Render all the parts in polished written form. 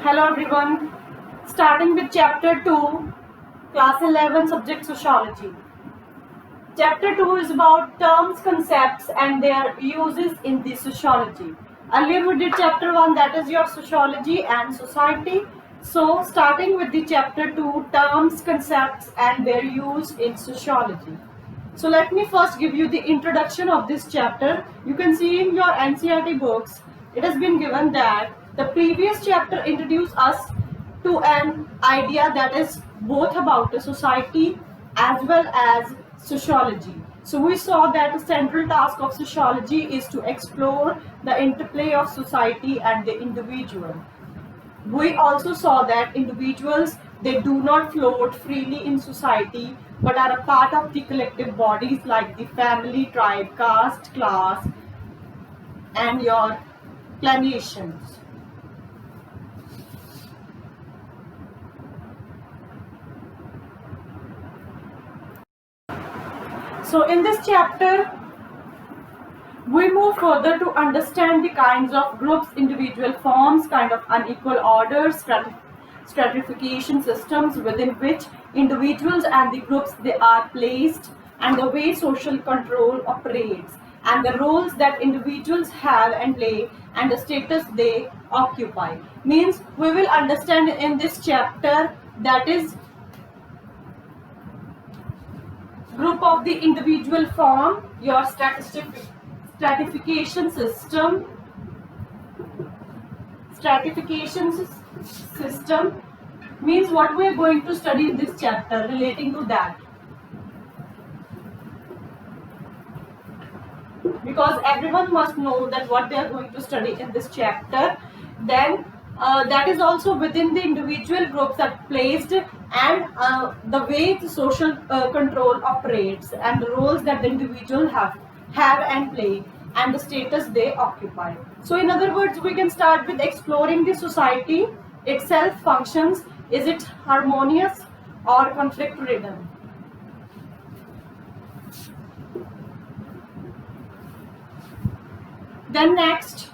Hello everyone, starting with chapter 2, class 11, subject sociology. Chapter 2 is about terms, concepts and their uses in the sociology. Earlier we did chapter 1, that is your sociology and society. So starting with the chapter 2, terms, concepts and their use in sociology. So let me first give you the introduction of this chapter. You can see in your NCERT books, it has been given that the previous chapter introduced us to an idea that is both about the society as well as sociology. So we saw that the central task of sociology is to explore the interplay of society and the individual. We also saw that individuals, they do not float freely in society but are a part of the collective bodies like the family, tribe, caste, class and your clanations. So in this chapter, we move further to understand the kinds of groups, individual forms, kind of unequal orders, stratification systems within which individuals and the groups they are placed, and the way social control operates, and the roles that individuals have and play, and the status they occupy. Means we will understand in this chapter, that is group of the individual form, your stratification system, system means what we are going to study in this chapter relating to that, because everyone must know that what they are going to study in this chapter. Then that is also within the individual groups that placed, and the way the social control operates, and the roles that the individual have and play, and the status they occupy. So in other words, we can start with exploring the society itself functions. Is it harmonious or conflict ridden? Then next,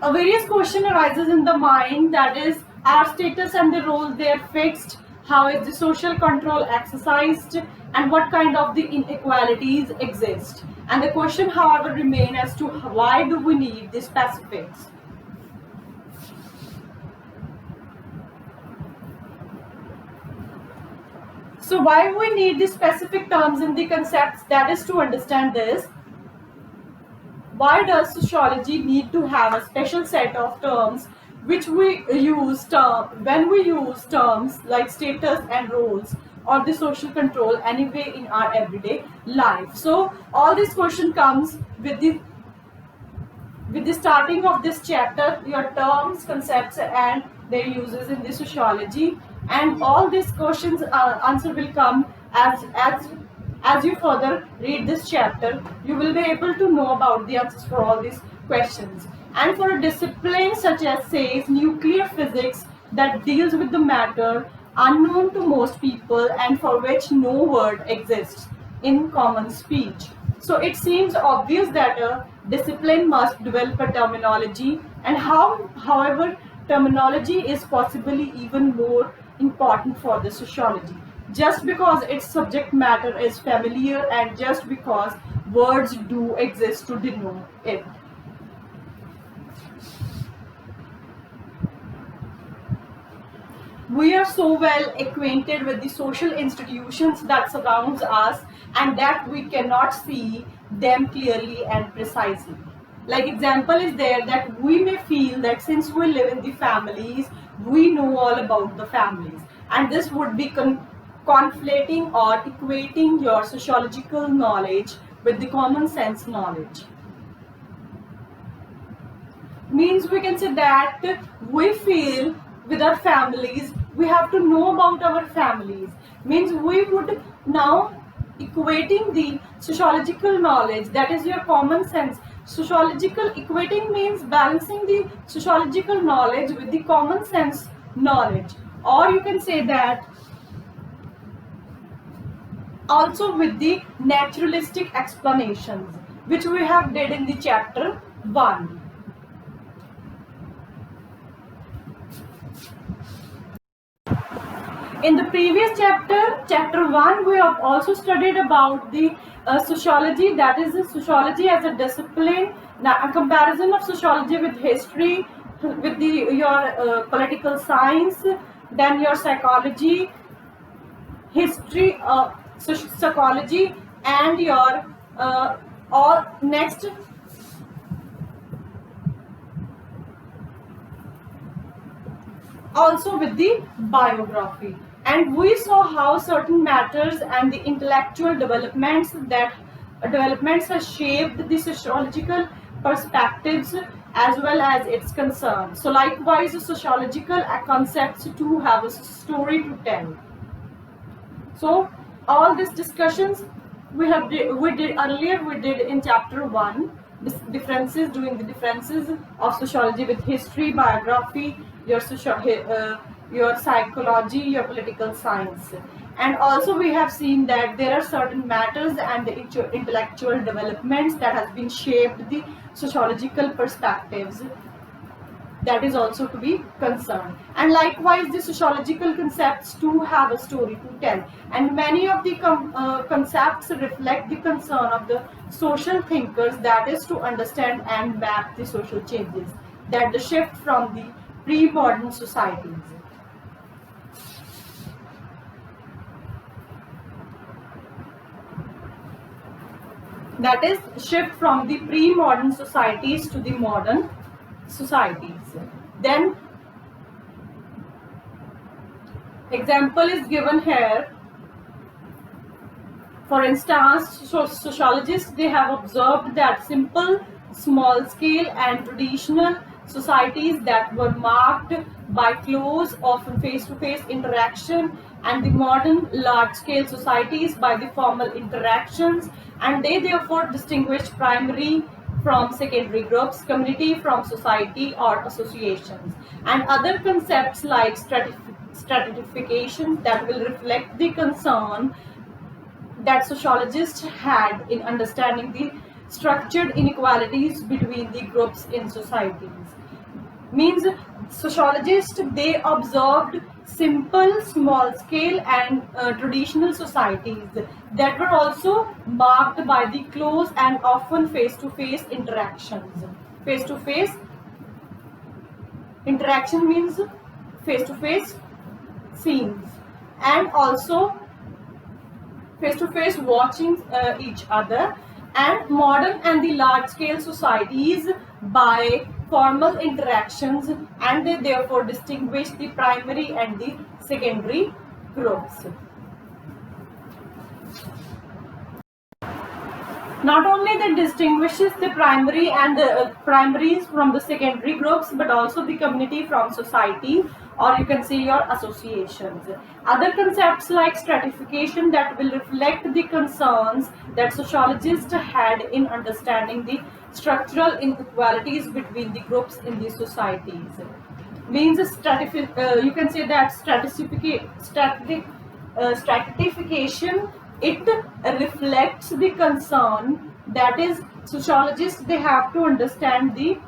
a various question arises in the mind, that is, are status and the roles they are fixed, how is the social control exercised, and what kind of the inequalities exist. And the question however remain as to why do we need the specifics. So why we need the specific terms in the concepts, that is to understand this. Why does sociology need to have a special set of terms which we use when we use terms like status and roles or the social control anyway in our everyday life? So all this question comes with the starting of this chapter, your terms, concepts and their uses in the sociology, and all these questions answer will come as you further read this chapter. You will be able to know about the answers for all these questions. And for a discipline such as, say, nuclear physics, that deals with the matter unknown to most people and for which no word exists in common speech, so it seems obvious that a discipline must develop a terminology, and however terminology is possibly even more important for the sociology, just because its subject matter is familiar and just because words do exist to denote it. We are so well acquainted with the social institutions that surrounds us, and that we cannot see them clearly and precisely. Like example is there that we may feel that since we live in the families, we know all about the families, and this would be conflating or equating your sociological knowledge with the common sense knowledge. Means we can say that we feel with our families, we have to know about our families. Means we would now equating the sociological knowledge, that is your common sense. Sociological equating means balancing the sociological knowledge with the common sense knowledge, or you can say that also with the naturalistic explanations, which we have did in the chapter 1. In the previous chapter, chapter 1, we have also studied about the sociology, that is sociology as a discipline, a comparison of sociology with history, with your political science, then your psychology, history, psychology, and your all next also with the biography. And we saw how certain matters and the intellectual developments have shaped the sociological perspectives as well as its concerns. So likewise, sociological concepts too have a story to tell. So all these discussions we did earlier, we did in chapter 1, differences, doing the differences of sociology with history, biography, your psychology, your political science. And also we have seen that there are certain matters and the intellectual developments that has been shaped the sociological perspectives, that is also to be concerned. And likewise, the sociological concepts too have a story to tell, and many of the concepts reflect the concern of the social thinkers, that is to understand and map the social changes, that the shift from the pre-modern societies. That is shift from the pre-modern societies to the modern societies. Then example is given here. For instance, sociologists, they have observed that simple, small scale and traditional societies that were marked by close, often face-to-face interaction, and the modern large-scale societies by the formal interactions, and they therefore distinguish primary from secondary groups, community from society or associations, and other concepts like stratification that will reflect the concern that sociologists had in understanding the structured inequalities between the groups in societies. Means sociologists, they observed simple, small scale and traditional societies that were also marked by the close and often face-to-face interactions. Face-to-face interaction means face-to-face scenes, and also face-to-face watching each other, and modern and the large-scale societies by formal interactions, and they therefore distinguish the primary and the secondary groups. Not only that distinguishes the primary and the primaries from the secondary groups, but also the community from society, or you can say your associations. Other concepts like stratification that will reflect the concerns that sociologists had in understanding the structural inequalities between the groups in the societies. Means you can say that stratification, it reflects the concern, that is sociologists, they have to understand the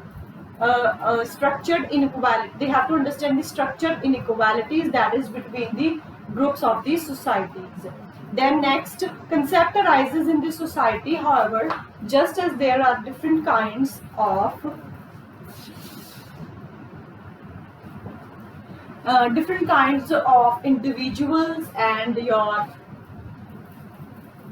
structured inequality, they have to understand the structured inequalities that is between the groups of these societies. Then next concept arises in the society, however, just as there are different kinds of individuals and your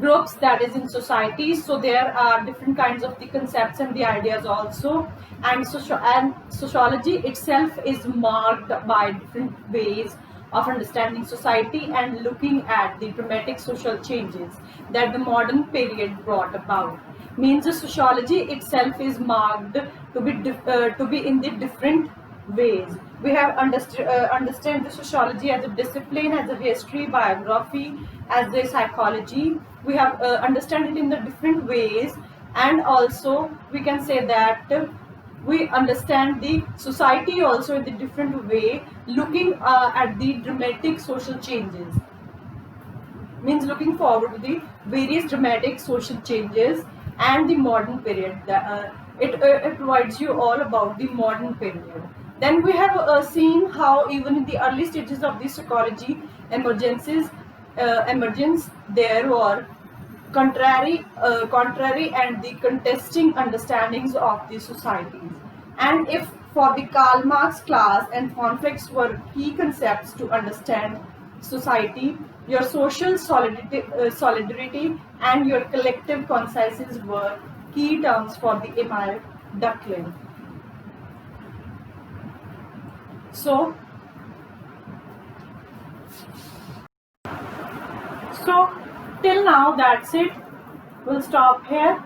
groups that is in societies, so there are different kinds of the concepts and the ideas also, and sociology itself is marked by different ways of understanding society and looking at the dramatic social changes that the modern period brought about. Means the sociology itself is marked to be in the different ways. We have understand the sociology as a discipline, as a history, biography, as a psychology. We have understand it in the different ways, and also we can say that we understand the society also in the different way, looking at the dramatic social changes. means looking forward to the various dramatic social changes and the modern period. It provides you all about the modern period. Then we have seen how even in the early stages of the psychology emergence, there were contrary and the contesting understandings of the societies. And if for the Karl Marx class and conflicts were key concepts to understand society, your social solidarity and your collective consciences were key terms for the Emile Durkheim. So, so till now that's it. We'll stop here.